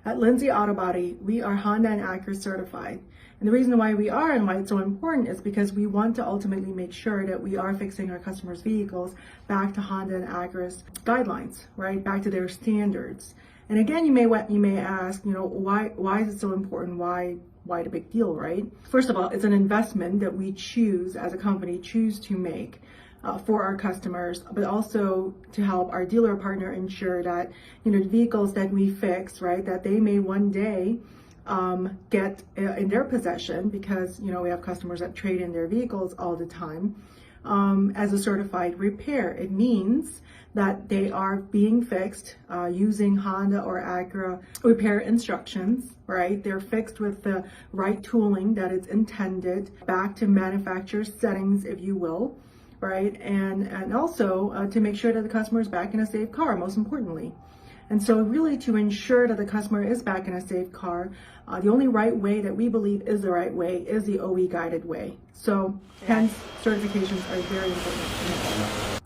At Lindsay Auto Body, we are Honda and Acura certified. And the reason why we are and why it's so important is because we want to ultimately make sure that we are fixing our customers' vehicles back to Honda and Acura's guidelines, right? Back to their standards. And again, you may ask, why is it so important? Why the big deal, right? First of all, it's an investment that we choose as a company to make for our customers, but also to help our dealer partner ensure that, the vehicles that we fix, right, that they may one day get in their possession, because, we have customers that trade in their vehicles all the time, as a certified repair. It means that they are being fixed using Honda or Acura repair instructions, right? They're fixed with the right tooling that it's intended, back to manufacturer settings, if you will, right? And also to make sure that the customer is back in a safe car, most importantly. And so really, to ensure that the customer is back in a safe car, the only right way that we believe is the right way is the OE guided way. So hence, certifications are very important.